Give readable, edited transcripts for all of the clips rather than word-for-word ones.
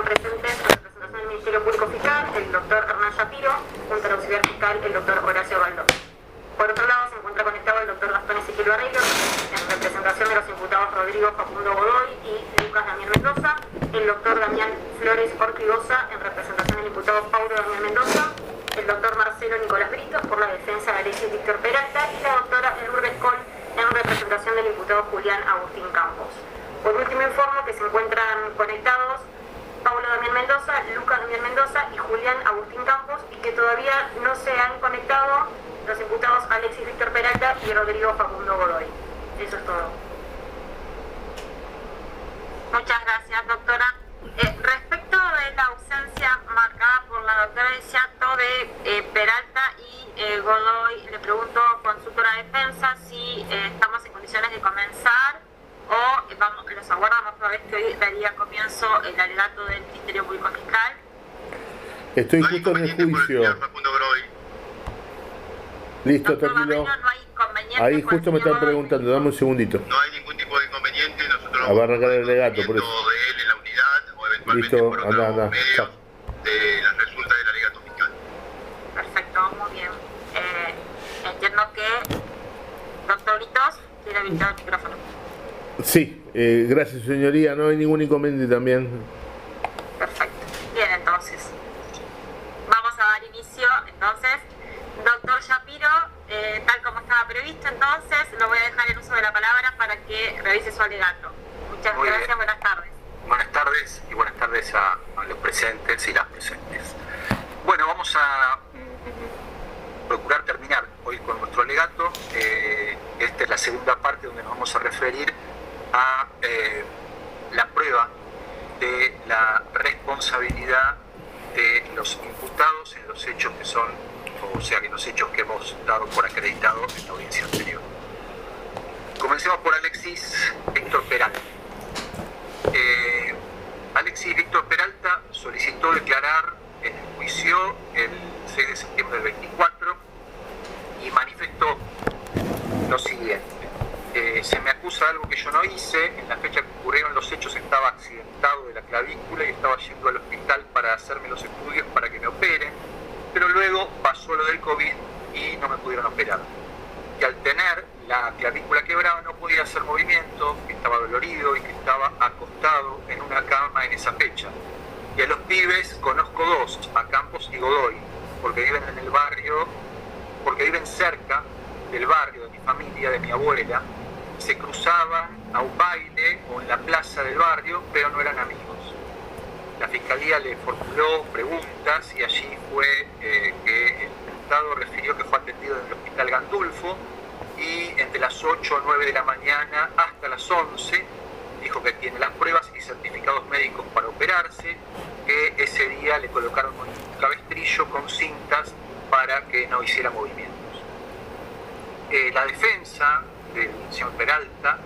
encuentran presentes en representación del Ministerio Público Fiscal el doctor Hernán Shapiro, junto al auxiliar fiscal el doctor Horacio Baldó. Por otro lado, se encuentra conectado el doctor Gastón Ezequiel Barreiro, en representación de los imputados Rodrigo Facundo Godoy y Lucas Damián Mendoza, el doctor Damián Flores Ortigosa, en representación del imputado Paulo Damián Mendoza, el doctor Marcelo Nicolás Britos, por la defensa de Alexis Víctor Peralta, y la doctora Lourdes Coll, en representación del imputado Julián Agustín Campos. Por último, informo que se encuentran conectados Paulo Damián Mendoza, Lucas Damián Mendoza y Julián Agustín Campos, y que todavía no se han conectado los imputados Alexis Víctor Peralta y Rodrigo Facundo Godoy. Eso es todo. Muchas gracias, doctora. Respecto de la ausencia marcada por la doctora Diciato de Peralta y Godoy, le pregunto, consultora de defensa, si estamos en condiciones de comenzar o los aguardamos toda vez que hoy daría comienzo el alegato del Ministerio Público Fiscal. Estoy justo en el juicio. Listo, tranquilo. Ahí justo me están preguntando, dame un segundito. No hay ningún tipo de inconveniente, nosotros va a arrancar el alegato, por eso. De él en la unidad o eventualmente Listo, por otros anda. medios de las resultas del alegato fiscal. Perfecto, muy bien. Entiendo que, doctor Britos, tiene habilitado el micrófono. Sí, gracias señoría, no hay ningún inconveniente también. Perfecto. Bien, entonces. Vamos a dar inicio, entonces. Doctor Shapiro, tal como estaba previsto, entonces lo voy a dejar en uso de la palabra para que revise su alegato. Muchas Muy gracias, bien. buenas tardes. Buenas tardes y buenas tardes a los presentes y las presentes. Bueno, vamos a procurar terminar hoy con nuestro alegato. Esta es la segunda parte donde nos vamos a referir a la prueba de la responsabilidad de los imputados en los hechos que son, o sea, que los hechos que hemos dado por acreditado en la audiencia anterior. Comencemos por Alexis Víctor Peralta. Alexis Víctor Peralta solicitó declarar en el juicio el 6 de septiembre del 24 y manifestó lo siguiente. Se me acusa de algo que yo no hice. En la fecha que ocurrieron los hechos estaba accidentado de la clavícula y estaba yendo al hospital para hacerme los estudios para que me operen, pero luego pasó lo del COVID y no me pudieron operar. Que al tener la clavícula quebrada no podía hacer movimiento, que estaba dolorido y que estaba acostado en una cama en esa fecha. Y a los pibes conozco dos, a Campos y Godoy, porque viven en el barrio, porque viven cerca del barrio de mi familia, de mi abuela. Se cruzaban a un baile o en la plaza del barrio, pero no eran amigos. La fiscalía le formuló preguntas y allí fue que el imputado refirió que fue atendido en el hospital Gandulfo y entre las 8 o 9 de la mañana hasta las 11 dijo que tiene las pruebas y certificados médicos para operarse, que ese día le colocaron un cabestrillo con cintas para que no hiciera movimientos. La defensa del señor Peralta,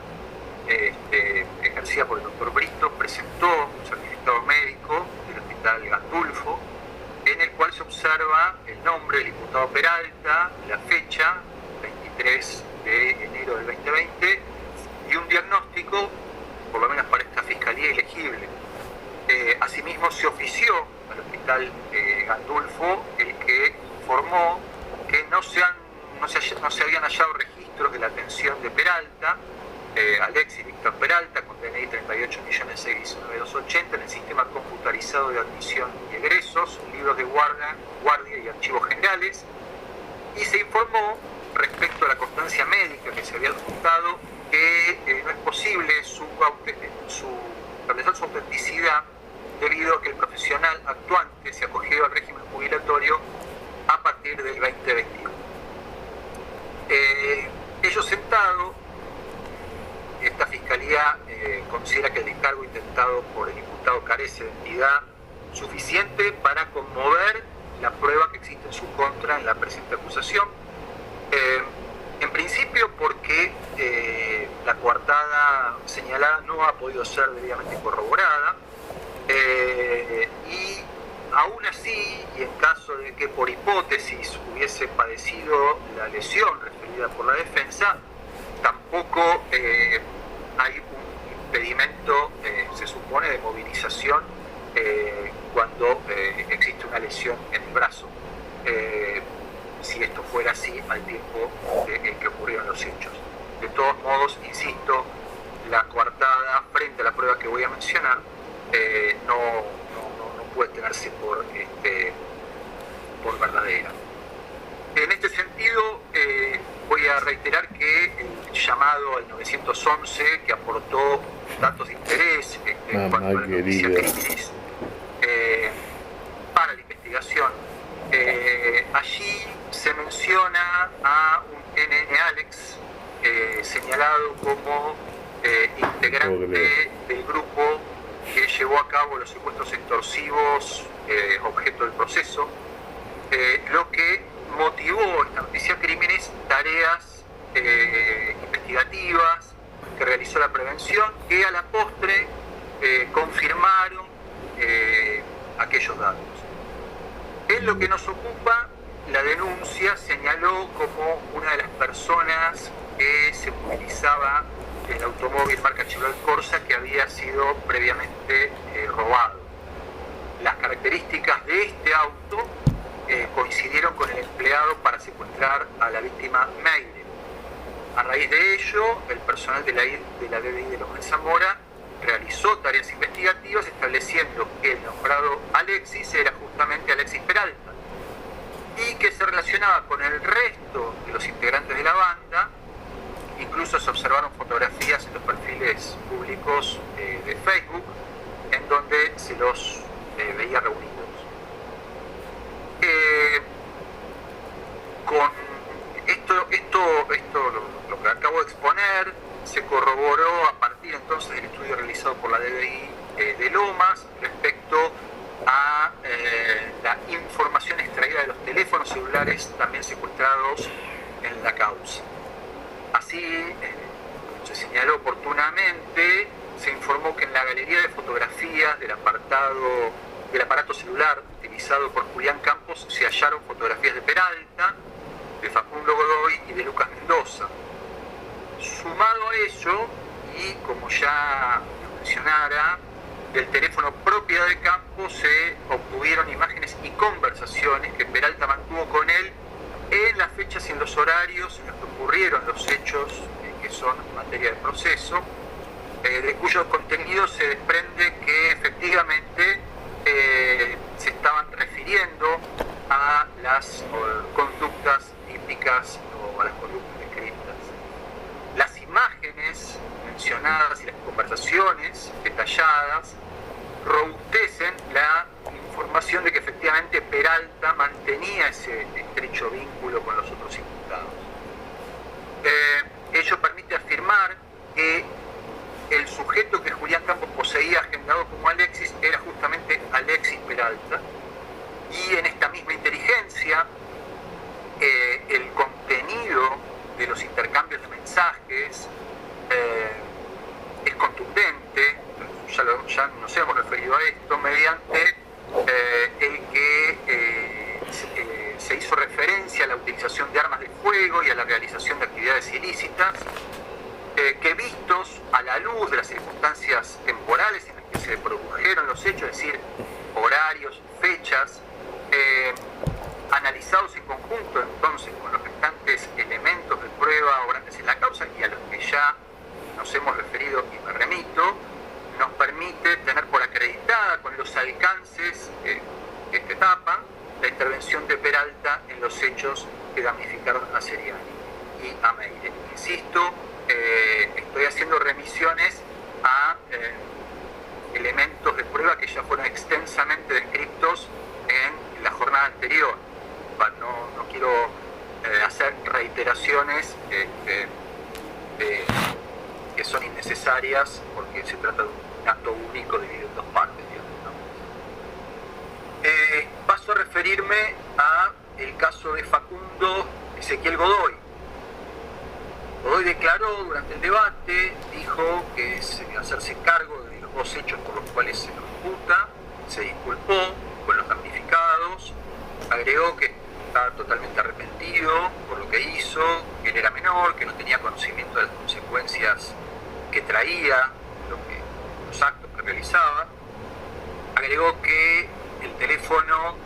ejercida por el doctor Brito, presentó un certificado médico del hospital Gandulfo, en el cual se observa el nombre del imputado Peralta, la fecha, 23 de enero del 2020, y un diagnóstico, por lo menos para esta fiscalía, ilegible. Asimismo, se ofició al hospital Gandulfo el que informó que no se habían hallado registros de la atención de Peralta, Alexis Víctor Peralta, con DNI 38.619.280 en el sistema computarizado de admisión y egresos, libros de guardia y archivos generales, y se informó respecto a la constancia médica que se había adjuntado que no es posible establecer su autenticidad debido a que el profesional actuante se acogió al régimen jubilatorio a partir del 2021. Ello sentado, esta fiscalía considera que el descargo intentado por el imputado carece de entidad suficiente para conmover la prueba que existe en su contra en la presente acusación. En principio porque la coartada señalada no ha podido ser debidamente corroborada, y aún así, y en caso de que por hipótesis hubiese padecido la lesión referida por la defensa, tampoco hay un impedimento, se supone, de movilización cuando existe una lesión en el brazo, si esto fuera así al tiempo en que ocurrieron los hechos. De todos modos, insisto, la coartada frente a la prueba que voy a mencionar no puede tenerse por verdadera. En este sentido, voy a reiterar que el llamado al 911, que aportó datos de interés en cuanto a la noticia crímenes para la investigación, allí se menciona a un NN Alex señalado como integrante del grupo que llevó a cabo los secuestros extorsivos objeto del proceso, lo que motivó esta noticia crímenes tareas investigativas que realizó la prevención, que a la postre confirmaron aquellos datos. En lo que nos ocupa, la denuncia señaló como una de las personas que se movilizaba el automóvil marca Chevrolet Corsa que había sido previamente robado. Las características de este auto coincidieron con el empleado para secuestrar a la víctima Meire. A raíz de ello, el personal de la DDI de Loma de Zamora realizó tareas investigativas estableciendo que el nombrado Alexis era justamente Alexis Peralta y que se relacionaba con el resto de los integrantes de la banda. Incluso se observaron fotografías en los perfiles públicos de Facebook en donde se los veía reunidos. Con esto lo que acabo de exponer se corroboró a partir entonces del estudio realizado por la DDI de Lomas respecto a la información extraída de los teléfonos celulares también secuestrados en la causa. Así, se señaló oportunamente, se informó que en la galería de fotografías del aparato celular utilizado por Julián Campos se hallaron fotografías de Peralta, de Facundo Godoy y de Lucas Mendoza. Sumado a ello, y como ya mencionara, del teléfono propiedad de Campos se obtuvieron imágenes y conversaciones que Peralta mantuvo con él en las fechas y en los horarios en los que ocurrieron los hechos que son materia de proceso, de cuyos contenidos se desprende que efectivamente se estaban refiriendo a las conductas típicas o a las conductas descritas. Las imágenes mencionadas y las conversaciones detalladas robustecen la información de que efectivamente Peralta mantenía ese estrecho vínculo con los otros imputados. Ello permite afirmar que el sujeto que Julián Campos poseía agendado como Alexis era justamente Alexis Peralta, y en esta misma inteligencia el contenido de los intercambios de mensajes es contundente. Ya nos hemos referido a esto mediante el que se hizo referencia a la utilización de armas de fuego y a la realización de actividades ilícitas, que vistos a la luz de las circunstancias temporales en las que se produjeron los hechos, es decir, horarios, fechas, analizados en conjunto entonces con los restantes elementos de prueba obrantes en la causa y a los que ya nos hemos referido y me remito, nos permite tener por acreditada con los alcances de esta etapa la intervención de Peralta en los hechos que damnificaron a Seriani y a Meire. Insisto, estoy haciendo remisiones a elementos de prueba que ya fueron extensamente descritos en la jornada anterior. No quiero hacer reiteraciones que son innecesarias porque se trata de un acto único dividido en dos partes, digamos, ¿no? Paso a referirme a el caso de Facundo Ezequiel Godoy. Godoy declaró durante el debate, dijo que se debe hacerse cargo de los dos hechos por los cuales se lo imputa, se disculpó con los damnificados, agregó que estaba totalmente arrepentido por lo que hizo, que él era menor, que no tenía conocimiento de las consecuencias que traía los actos que realizaba. agregó que el teléfono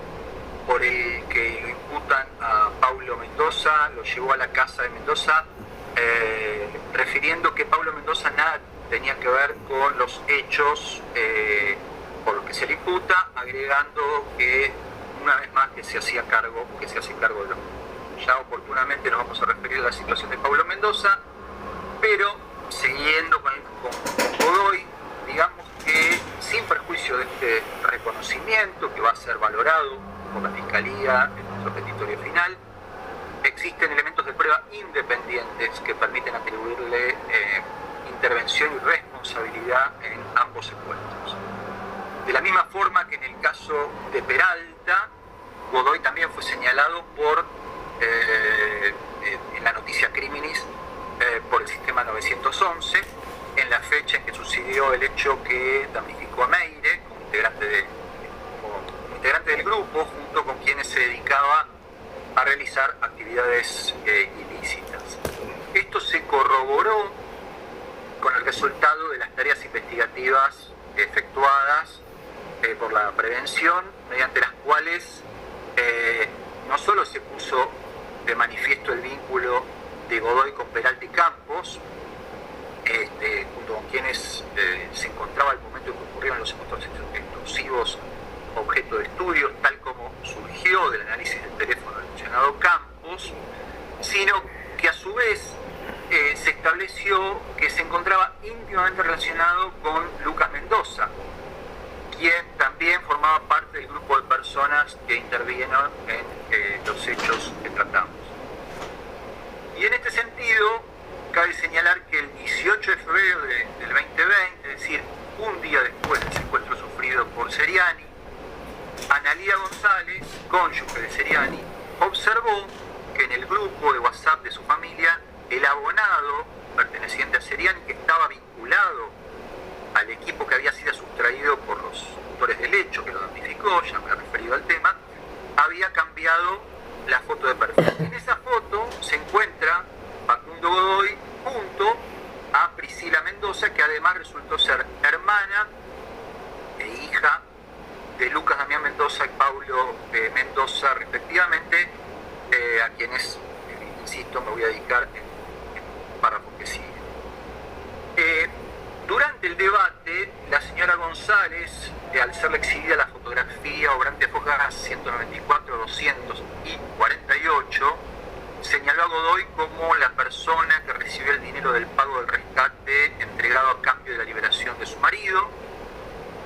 por el que lo imputan a Paulo Mendoza lo llevó a la casa de Mendoza, refiriendo que Paulo Mendoza nada tenía que ver con los hechos por los que se le imputa, agregando que una vez más que se hace cargo de lo. Ya oportunamente nos vamos a referir a la situación de Paulo Mendoza, pero siguiendo con Godoy, digamos que sin perjuicio de este reconocimiento que va a ser valorado por la Fiscalía en nuestro petitorio final, existen elementos de prueba independientes que permiten atribuirle intervención y responsabilidad en ambos encuentros. De la misma forma que en el caso de Peralta, Godoy también fue señalado por en la noticia Criminis por el sistema 911 en la fecha en que sucedió el hecho que damnificó a Meire como integrante del grupo, junto con quienes se dedicaba a realizar actividades ilícitas. Esto se corroboró con el resultado de las tareas investigativas efectuadas por la prevención, mediante las cuales no solo se puso de manifiesto el vínculo de Godoy con Peralta y Campos, junto con quienes se encontraba al momento en que ocurrieron los secuestros explosivos objeto de estudio, tal como surgió del análisis del teléfono del mencionado Campos, sino que a su vez se estableció que se encontraba íntimamente relacionado con Lucas Mendoza, quien también formaba parte del grupo de personas que intervinieron en los hechos que tratamos. Y en este sentido, cabe señalar que el 18 de febrero del 2020, es decir, un día después del secuestro sufrido por Seriani, Analía González, cónyuge de Seriani, observó que en el grupo de WhatsApp de su familia, el abonado perteneciente a Seriani, que estaba vinculado al equipo que había sido sustraído por los autores del hecho, que lo damnificó, ya me he referido al tema, había cambiado la foto de perfil. En esa foto se encuentra Facundo Godoy junto a Priscila Mendoza, que además resultó ser hermana e hija de Lucas Damián Mendoza y Paulo Mendoza, respectivamente, a quienes, insisto, me voy a dedicar en el párrafo que sigue. Durante el debate, la señora González, al serle exhibida la fotografía obrante de Fojas 194, 200 y 48, señaló a Godoy como la persona que recibió el dinero del pago del rescate entregado a cambio de la liberación de su marido.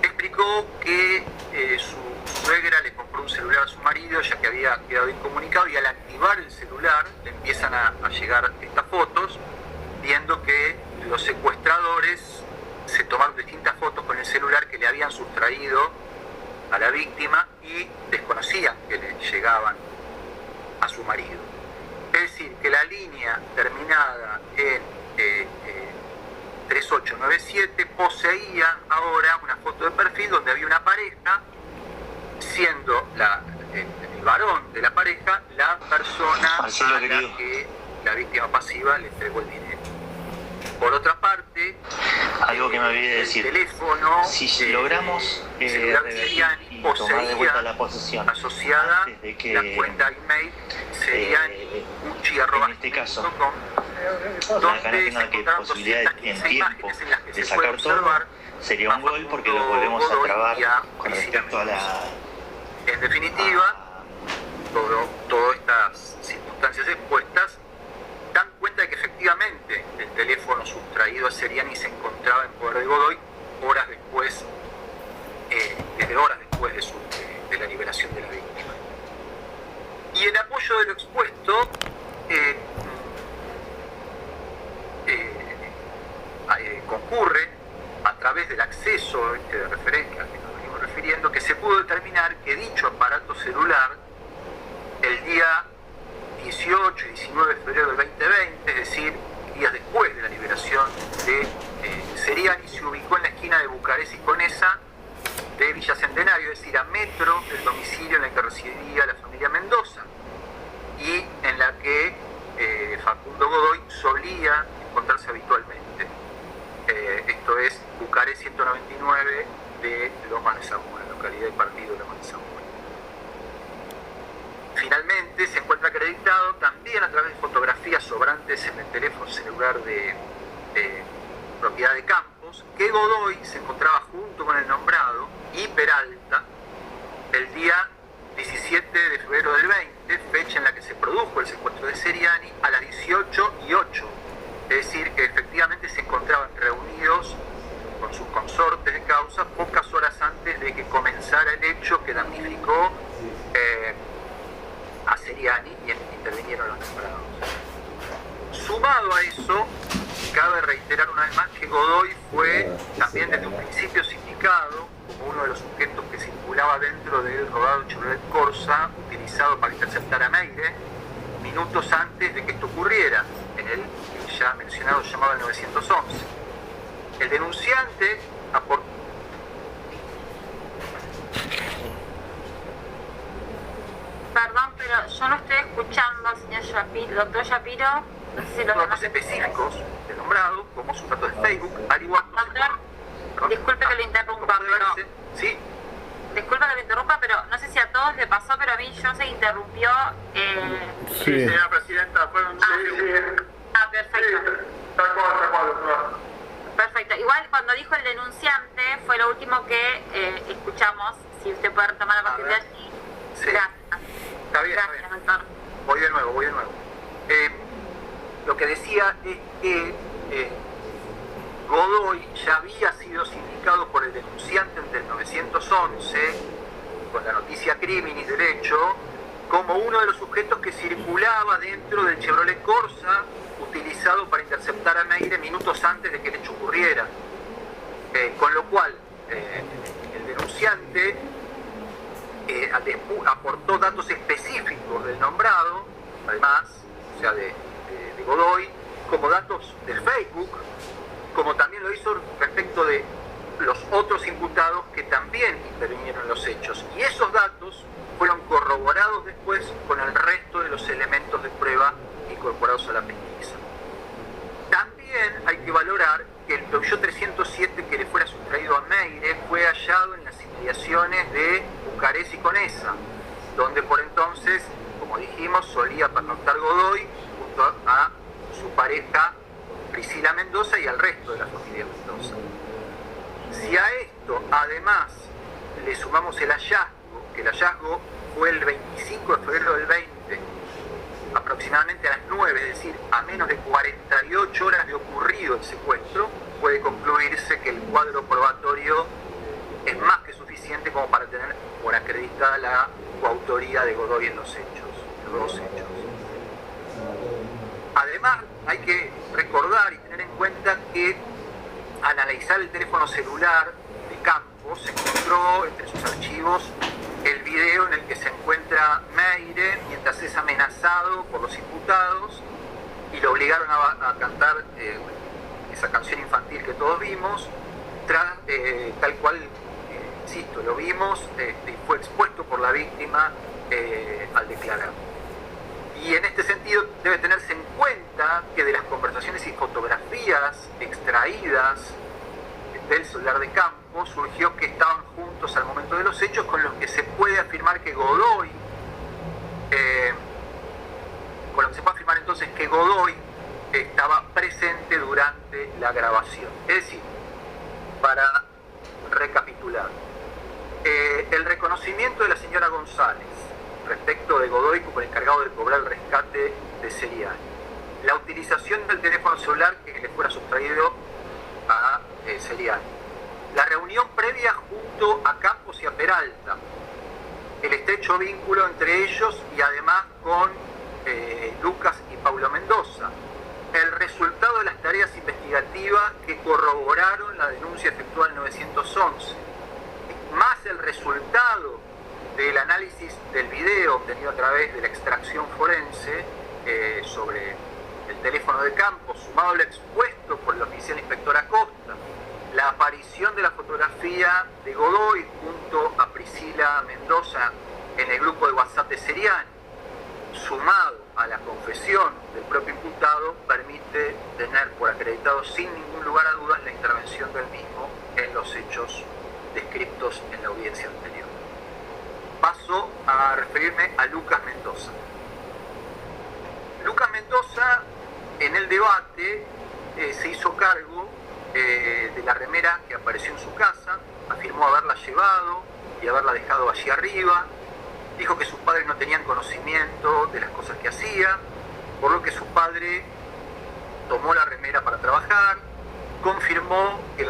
Explicó que su suegra le compró un celular a su marido, ya que había quedado incomunicado, y al activar el celular le empiezan a llegar estas fotos, viendo que los secuestradores se tomaron distintas fotos con el celular que le habían sustraído a la víctima y desconocían que le llegaban a su marido. Es decir, que la línea terminada en 3897 poseía ahora una foto de perfil donde había una pareja, siendo el varón de la pareja la persona a la que la víctima pasiva le entregó el dinero. Por otra parte, algo que me olvidé de decir, teléfono, si logramos Seriani y tomar de vuelta la posesión asociada de que, la cuenta email Seriani en este caso la Cana tenga que posibilidad en tiempo de sacar todo, sería un gol porque lo volvemos a trabar con respecto a la... En definitiva, todas estas circunstancias expuestas dan cuenta de que efectivamente el teléfono sustraído a Seriani se encontraba en poder de Godoy horas después, desde horas después de la liberación de la víctima. Y en apoyo de lo expuesto, concurre a través del acceso de referencia al que nos venimos refiriendo, que se pudo determinar que dicho aparato celular, el día 18 y 19 de febrero del 2020, es decir, días después de la liberación de Seriani, se ubicó en la esquina de Bucarest y Conesa de Villa Centenario, es decir, a metro del domicilio en el que residía la familia Mendoza y en la que Facundo Godoy solía encontrarse habitualmente. Esto es Bucarest 199 de Lomas de Zamora, localidad. partido de la Manzana. Finalmente se encuentra acreditado también a través de fotografías sobrantes en el teléfono celular de propiedad de Campos, que Godoy se encontraba junto con el nombrado y Peralta el día 17 de febrero del 20, fecha en la que se produjo el secuestro de Seriani, a las 18:08. Es decir, que efectivamente se encontraban reunidos con sus consortes de causa pocas horas antes de que comenzara el hecho que damnificó a Seriani y intervinieron los nombrados. Sumado a eso, cabe reiterar una vez más que Godoy fue también desde un principio sindicado como uno de los sujetos que circulaba dentro del rodado Chevrolet Corsa utilizado para interceptar a Meire minutos antes de que esto ocurriera, en el ya mencionado llamado el 911. El denunciante aportó. Perdón, pero yo no estoy escuchando, señor Shapiro, doctor Shapiro. No sé si los datos específicos del nombrado, como sus datos de Facebook, al igual que... Doctor, disculpe que lo interrumpa, pero... Sí. Disculpe que lo interrumpa, pero no sé si a todos le pasó, pero a mí yo se interrumpió... Sí, señora presidenta, fueron 6 segundos. Perfecto. Tal cual. Perfecto. Igual cuando dijo el denunciante fue lo último que escuchamos. Si usted puede retomar a partir de allí. Sí. Gracias. Está bien, Gracias, está bien. doctor. Voy de nuevo. Lo que decía es que Godoy ya había sido sindicado por el denunciante ante el 911, con la noticia criminis del hecho, como uno de los sujetos que circulaba dentro del Chevrolet Corsa utilizado para interceptar a Meire minutos antes de que el hecho ocurriera. Con lo cual, el denunciante aportó datos específicos del nombrado, además, o sea, de Godoy, como datos de Facebook, como también lo hizo respecto de los otros imputados que también intervinieron en los hechos. Y esos datos fueron corroborados después con el resto de los elementos de prueba incorporados a la pesquisa. También hay que valorar que el Peugeot 307 que le fuera sustraído a Meire fue hallado en las inmediaciones de Bucarest y Conesa, donde por entonces, como dijimos, solía pernoctar Godoy junto a su pareja Priscila Mendoza y al resto de la familia Mendoza. Si a esto además le sumamos el hallazgo, que el hallazgo fue el 25 de febrero del 20, aproximadamente a las 9, es decir, a menos de 48 horas de ocurrido el secuestro, puede concluirse que el cuadro probatorio es más que suficiente como para tener por acreditada la coautoría de Godoy en los dos hechos. Además, hay que recordar y tener en cuenta que al analizar el teléfono celular de Campos se encontró entre sus archivos el video en el que se encuentra Meire mientras es amenazado por los imputados y lo obligaron a cantar esa canción infantil que todos vimos, tal cual, insisto, lo vimos y fue expuesto por la víctima al declarar. Y en este sentido debe tenerse en cuenta que de las conversaciones y fotografías extraídas del celular de Campos surgió que estaban juntos al momento de los hechos, con los que se puede afirmar que Godoy, entonces que Godoy estaba presente durante la grabación. Es decir, para recapitular, el reconocimiento de la señora González respecto de Godoy como el encargado de cobrar el rescate de Seriani, la utilización del teléfono celular que le fuera sustraído a Seriani, la reunión previa junto a Campos y a Peralta, el estrecho vínculo entre ellos y además con Lucas y Paulo Mendoza, el resultado de las tareas investigativas que corroboraron la denuncia efectuada en 911, más el resultado del análisis del video obtenido a través de la extracción forense sobre el teléfono de Campos, sumado al expuesto por el oficial inspector Acosta, la aparición de la fotografía de Godoy junto a Priscila Mendoza en el grupo de WhatsApp de Seriani, sumado a la confesión del propio imputado, permite tener por acreditado sin ningún lugar a dudas la intervención del mismo en los hechos descritos en la audiencia anterior. paso a referirme a Lucas Mendoza. Lucas Mendoza, en el debate, se hizo cargo de la remera que apareció en su casa, afirmó haberla llevado y haberla dejado allí arriba, dijo que sus padres no tenían conocimiento de las cosas que hacía, por lo que su padre tomó la remera para trabajar, confirmó que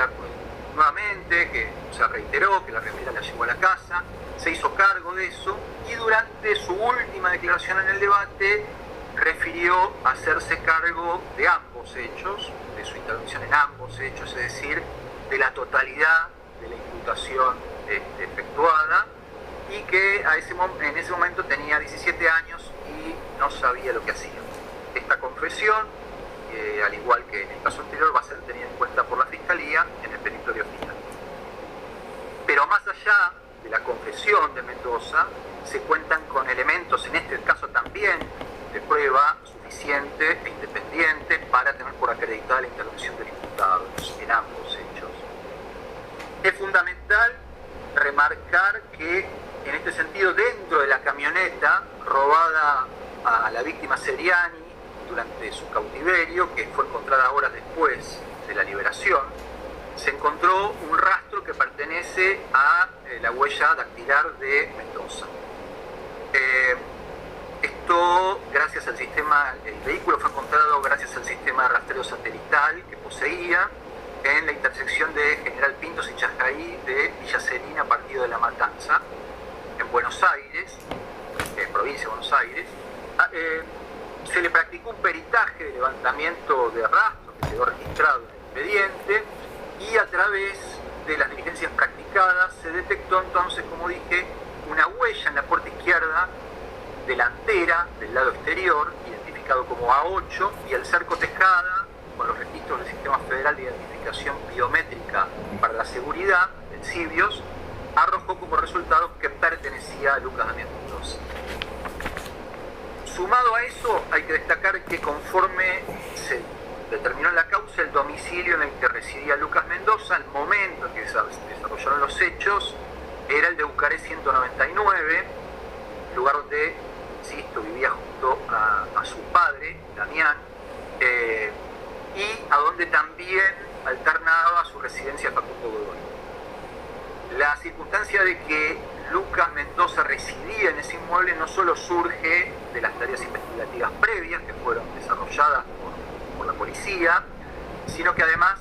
reiteró que la remera la llevó a la casa, se hizo cargo de eso y durante su última declaración en el debate refirió a hacerse cargo de ambos hechos, de su intervención en ambos hechos, es decir, de la totalidad de la imputación efectuada, y que en ese momento tenía 17 años y no sabía lo que hacía. Esta confesión, al igual que en el caso anterior, va a ser tenida en cuenta por la Fiscalía en el peritorio final. Pero más allá de la confesión de Mendoza, se cuentan con elementos, en este caso también, de prueba suficiente e independiente para tener por acreditada la intervención del imputado en ambos hechos. Es fundamental remarcar que, en este sentido, dentro de la camioneta robada a la víctima Seriani durante su cautiverio, que fue encontrada horas después de la liberación, se encontró un rastro que pertenece a la huella dactilar de Mendoza. Esto, gracias al sistema, el vehículo fue encontrado gracias al sistema de rastreo satelital que poseía en la intersección de General Pintos y Chascaí de Villa Serena, partido de La Matanza, en Buenos Aires, provincia de Buenos Aires. Se le practicó un peritaje de levantamiento de rastro que quedó registrado en el expediente, y a través de las diligencias practicadas se detectó entonces, como dije, una huella en la puerta izquierda delantera del lado exterior, identificado como A8, y el ser cotejada con los registros del Sistema Federal de Identificación Biométrica para la Seguridad, el CIBIOS, arrojó como resultado que pertenecía a Lucas Damián Mendoza. Sumado a eso, hay que destacar que conforme se determinó en la causa, el domicilio en el que residía Lucas Mendoza, al momento en que se desarrollaron los hechos, era el de Bucaré 199, lugar donde, insisto, vivía junto a su padre, Damián, y a donde también alternaba su residencia Facundo Godoy. La circunstancia de que Lucas Mendoza residía en ese inmueble no solo surge de las tareas investigativas previas que fueron desarrolladas por la policía, sino que además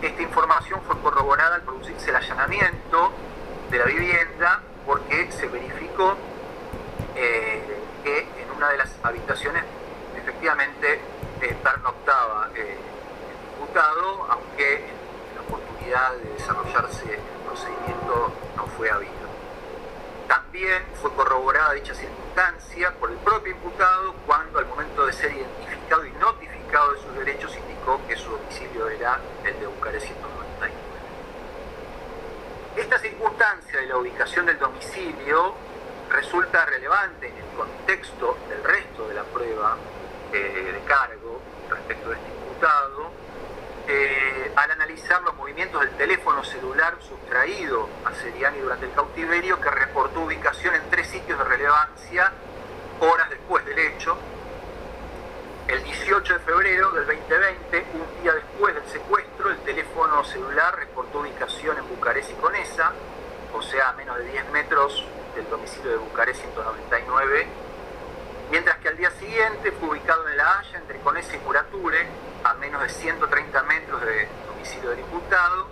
esta información fue corroborada al producirse el allanamiento de la vivienda, porque se verificó que en una de las habitaciones efectivamente pernoctaba el imputado, aunque en la oportunidad de desarrollarse el procedimiento no fue habido. También fue corroborada dicha circunstancia por el propio imputado, cuando al momento de ser identificado y notificado de sus derechos indicó que su domicilio era el de Bucaré 199. Esta circunstancia de la ubicación del domicilio resulta relevante en el contexto del resto de la prueba de cargo respecto de este imputado, al analizar los movimientos del teléfono celular sustraído a Seriani durante el cautiverio, que reportó ubicación en 3 sitios de relevancia horas después del hecho. El 18 de febrero del 2020, un día después del secuestro, el teléfono celular reportó ubicación en Bucarés y Conesa, o sea, a menos de 10 metros del domicilio de Bucarés 199, mientras que al día siguiente fue ubicado en La Haya, entre Conesa y Murature, a menos de 130 metros del domicilio del imputado,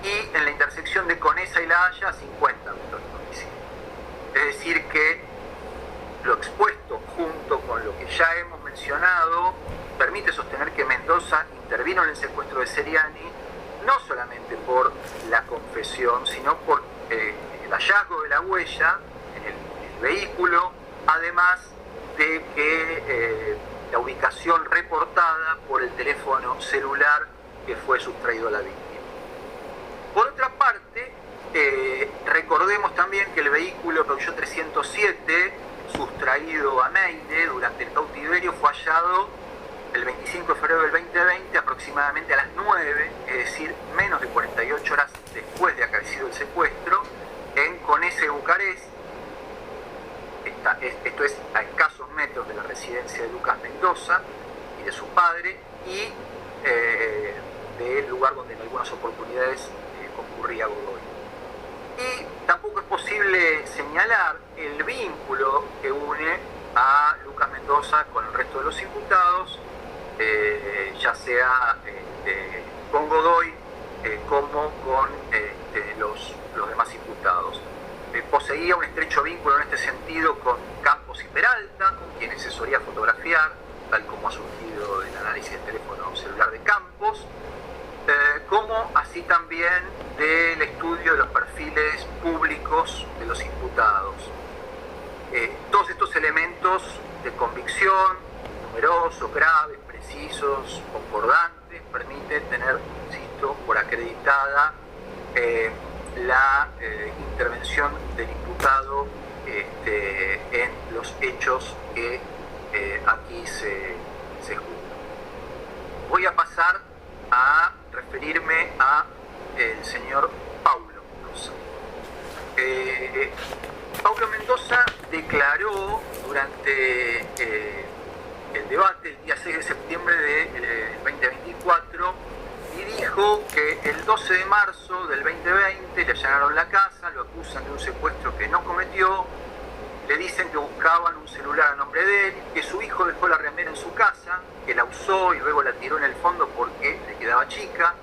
y en la intersección de Conesa y La Haya, a 50 metros del domicilio. Es decir que lo expuesto, junto con lo que ya hemos mencionado, permite sostener que Mendoza intervino en el secuestro de Seriani, no solamente por la confesión, sino por el hallazgo de la huella en el vehículo, además de que la ubicación reportada por el teléfono celular que fue sustraído a la víctima. Por otra parte, recordemos también que el vehículo Peugeot 307, sustraído a Meide durante el cautiverio, fue hallado el 25 de febrero del 2020, aproximadamente a las 9, es decir, menos de 48 horas después de acaecido el secuestro, en Conesa y Bucarés, esto es a escasos metros de la residencia de Lucas Mendoza y de su padre, y del lugar donde en algunas oportunidades concurría Godoy. Y tampoco es posible señalar el vínculo que une a Lucas Mendoza con el resto de los imputados, ya sea con Godoy como con los demás imputados. Poseía un estrecho vínculo en este sentido con Campos y Peralta, con quienes se solía fotografiar, tal como ha surgido el análisis del teléfono celular de Campos, como así también del estudio de los perfiles públicos de los imputados. Todos estos elementos de convicción, numerosos, graves, precisos, concordantes, permiten tener, insisto, por acreditada la intervención del imputado en los hechos que aquí se juzgan. Voy a pasar a referirme a el señor Paulo Mendoza. Paulo Mendoza declaró durante el debate el día 6 de septiembre del 2024 y dijo que el 12 de marzo del 2020 le allanaron la casa, lo acusan de un secuestro que no cometió, le dicen que buscaban un celular a nombre de él, que su hijo dejó la remera en su casa, que la usó y luego la tiró en el fondo porque le quedaba chica,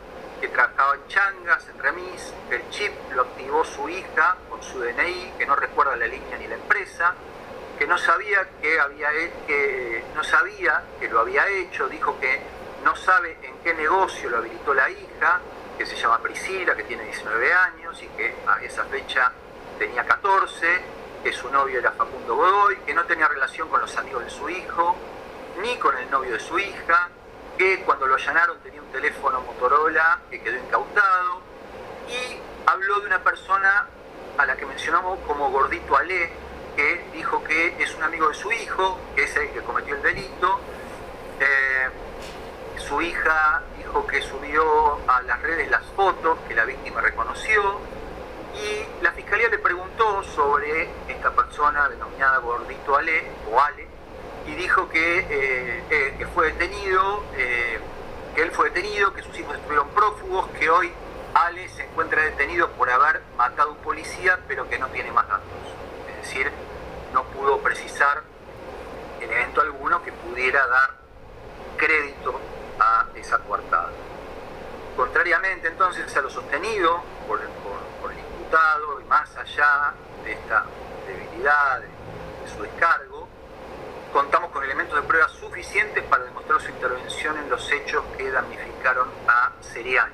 que trabajaba en changas, en remis, que el chip lo activó su hija con su DNI, que no recuerda la línea ni la empresa, que no sabía que lo había hecho, dijo que no sabe en qué negocio lo habilitó la hija, que se llama Priscila, que tiene 19 años y que a esa fecha tenía 14, que su novio era Facundo Godoy, que no tenía relación con los amigos de su hijo, ni con el novio de su hija, que cuando lo allanaron tenía un teléfono Motorola que quedó incautado, y habló de una persona a la que mencionamos como Gordito Ale, que dijo que es un amigo de su hijo, que es el que cometió el delito. Su hija dijo que subió a las redes las fotos que la víctima reconoció, y la fiscalía le preguntó sobre esta persona denominada Gordito Ale o Ale, y dijo que fue detenido, que él fue detenido, que sus hijos estuvieron prófugos, que hoy Ale se encuentra detenido por haber matado a un policía, pero que no tiene más datos. Es decir, no pudo precisar elemento alguno que pudiera dar crédito a esa coartada. Contrariamente entonces a lo sostenido por el imputado, y más allá de esta debilidad de su descargo, contamos con elementos de prueba suficientes para demostrar su intervención en los hechos que damnificaron a Seriani.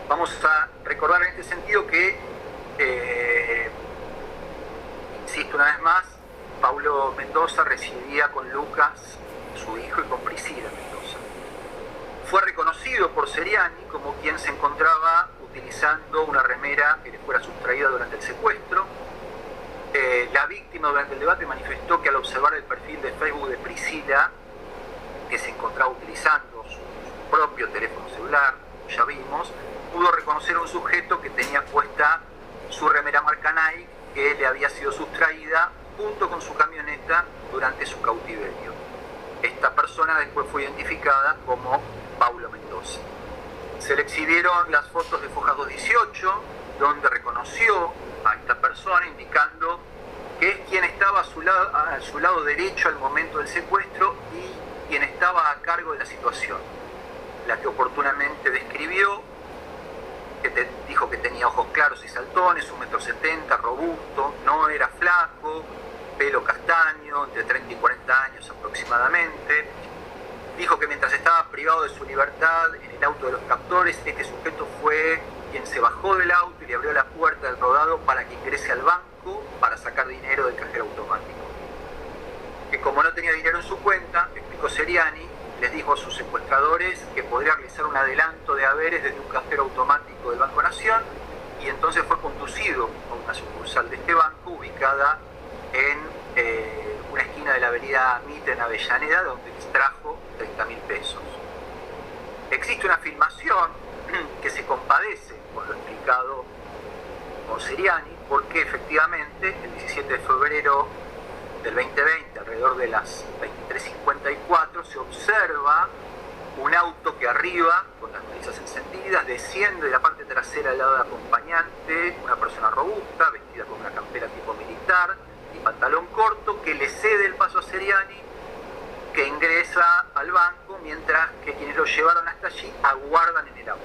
Vamos a recordar en este sentido que, insisto una vez más, Paulo Mendoza residía con Lucas, su hijo, y con Priscila Mendoza. Fue reconocido por Seriani como quien se encontraba utilizando una remera que le fuera sustraída durante el secuestro. La víctima durante el debate manifestó que al observar el perfil de Facebook de Priscila, que se encontraba utilizando su propio teléfono celular, ya vimos, pudo reconocer a un sujeto que tenía puesta su remera marca Nike, que le había sido sustraída junto con su camioneta durante su cautiverio. Esta persona después fue identificada como Paulo Mendoza. Se le exhibieron las fotos de Fojas 218, donde reconoció a esta persona, indicando que es quien estaba a su lado derecho al momento del secuestro y quien estaba a cargo de la situación, la que oportunamente describió, que dijo que tenía ojos claros y saltones, 1,70 m, robusto, no era flaco, pelo castaño, entre 30 y 40 años aproximadamente. Dijo que mientras estaba privado de su libertad en el auto de los captores, este sujeto fue quien se bajó del auto y le abrió la puerta del rodado para que ingrese al banco para sacar dinero del cajero automático. Que como no tenía dinero en su cuenta, explicó Seriani, les dijo a sus secuestradores que podría realizar un adelanto de haberes desde un cajero automático del Banco Nación, y entonces fue conducido a una sucursal de este banco ubicada en una esquina de la avenida Mitre en Avellaneda, donde extrajo 30.000 pesos. Existe una filmación que se compadece con lo explicado por Seriani, porque efectivamente el 17 de febrero del 2020, alrededor de las 23:54, se observa un auto que arriba, con las balizas encendidas, desciende de la parte trasera al lado del acompañante, una persona robusta, vestida con una campera tipo militar y pantalón corto, que le cede el paso a Seriani, que ingresa al banco, mientras que quienes lo llevaron hasta allí aguardan en el auto.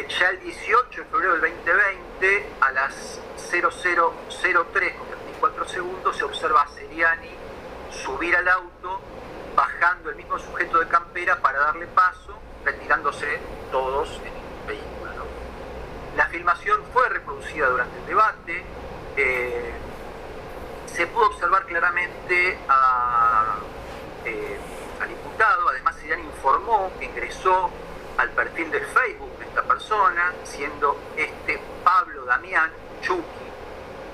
Ya el 18 de febrero del 2020, a las 00:03 con 34 segundos, se observa a Seriani subir al auto, bajando el mismo sujeto de campera para darle paso, retirándose todos en el vehículo, ¿no? La filmación fue reproducida durante el debate. Se pudo observar claramente al imputado. Además, Seriani informó que ingresó al perfil de Facebook de esta persona, siendo Pablo Damián Chucky,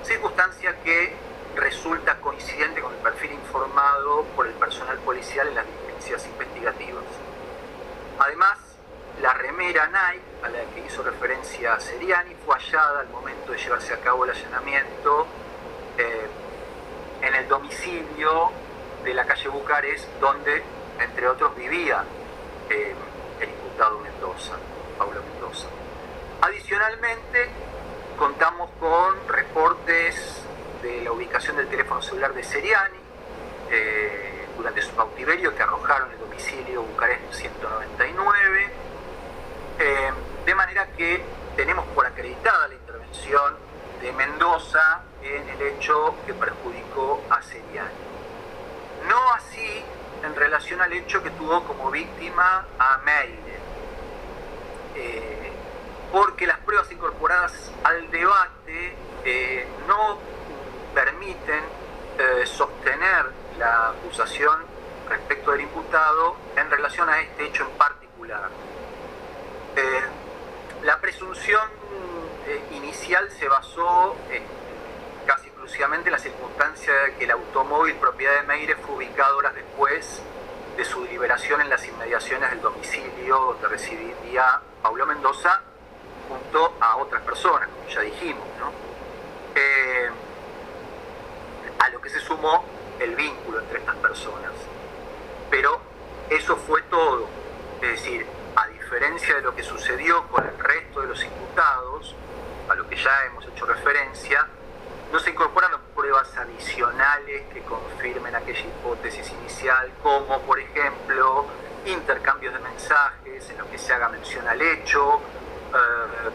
circunstancia que resulta coincidente con el perfil informado por el personal policial en las diligencias investigativas. Además, la remera Nike, a la que hizo referencia Seriani, fue hallada al momento de llevarse a cabo el allanamiento en el domicilio de la calle Bucarest, donde, entre otros, vivía el imputado Pablo Mendoza. Adicionalmente, contamos con reportes de la ubicación del teléfono celular de Seriani durante su cautiverio, que arrojaron el domicilio Bucarest 199, de manera que tenemos por acreditada la intervención de Mendoza en el hecho que perjudicó a Seriani. No así en relación al hecho que tuvo como víctima a Meire, porque las pruebas incorporadas al debate no permiten sostener la acusación respecto del imputado en relación a este hecho en particular. La presunción inicial se basó casi exclusivamente en la circunstancia de que el automóvil propiedad de Meire fue ubicado horas después de su liberación en las inmediaciones del domicilio donde residía Pablo Mendoza, junto a otras personas, como ya dijimos, ¿no? A lo que se sumó el vínculo entre estas personas. Pero eso fue todo. Es decir, a diferencia de lo que sucedió con el resto de los imputados, a lo que ya hemos hecho referencia, no se incorporaron pruebas adicionales que confirmen aquella hipótesis inicial, como por ejemplo intercambios de mensajes en los que se haga mención al hecho,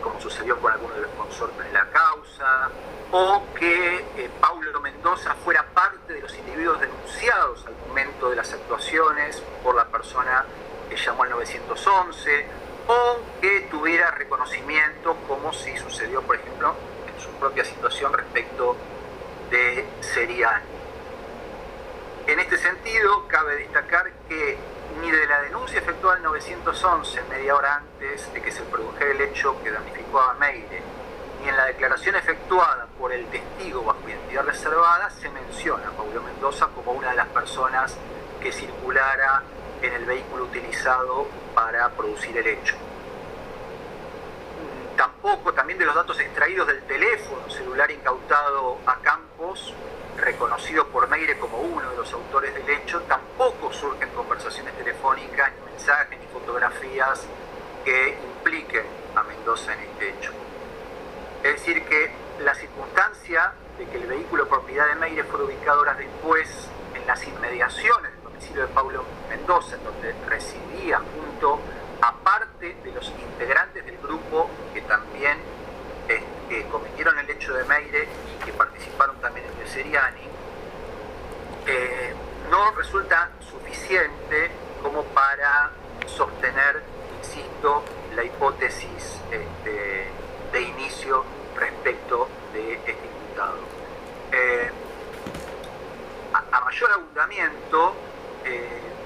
como sucedió con algunos de los consortes de la causa, o que Pablo Mendoza fuera parte de los individuos denunciados al momento de las actuaciones por la persona que llamó al 911, o que tuviera reconocimiento, como si sucedió, por ejemplo, en su propia situación respecto de Seriani. En este sentido, cabe destacar que ni de la denuncia efectuada al 911 media hora antes de que se produjera el hecho que damnificó a Meire, ni en la declaración efectuada por el testigo bajo identidad reservada se menciona a Pablo Mendoza como una de las personas que circulara en el vehículo utilizado para producir el hecho. Tampoco, también de los datos extraídos del teléfono celular incautado a Campos, reconocido por Meire como uno de los autores del hecho, tampoco surgen conversaciones telefónicas, ni mensajes, ni fotografías que impliquen a Mendoza en este hecho. Es decir, que la circunstancia de que el vehículo propiedad de Meire fuera ubicado horas después en las inmediaciones del domicilio de Pablo Mendoza, en donde residía junto a parte de los integrantes del grupo que también que cometieron el hecho de Meire y que participaron también en el de Seriani, no resulta suficiente como para sostener, insisto, la hipótesis de inicio respecto de este imputado. A mayor abundamiento,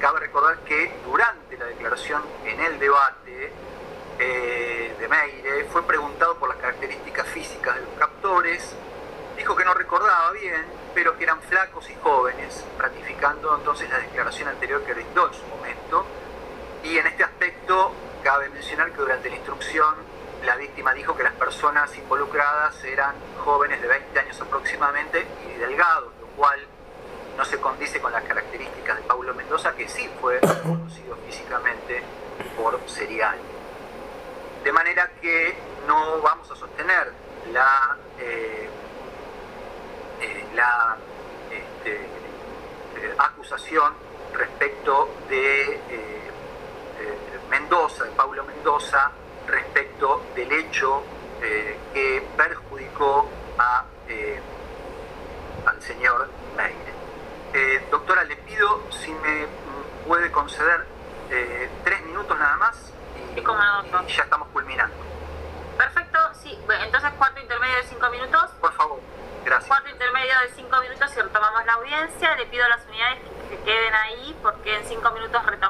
cabe recordar que durante la declaración en el debate de Meire fue preguntado por las características físicas de los captores. Dijo que no recordaba bien, pero que eran flacos y jóvenes, ratificando entonces la declaración anterior que brindó en su momento. Y en este aspecto cabe mencionar que durante la instrucción la víctima dijo que las personas involucradas eran jóvenes de 20 años aproximadamente y delgados, lo cual no se condice con las características de Paulo Mendoza, que sí fue conocido físicamente por serial. De manera que no vamos a sostener la acusación respecto de Mendoza, de Paulo Mendoza, respecto del hecho que perjudicó al señor Meire. Doctora, le pido si me puede conceder 3 minutos nada más y ya estamos culminando. Perfecto, sí. Bueno, entonces cuarto intermedio de 5 minutos. Por favor, gracias. Cuarto intermedio de 5 minutos y retomamos la audiencia. Le pido a las unidades que se queden ahí porque en 5 minutos retomamos.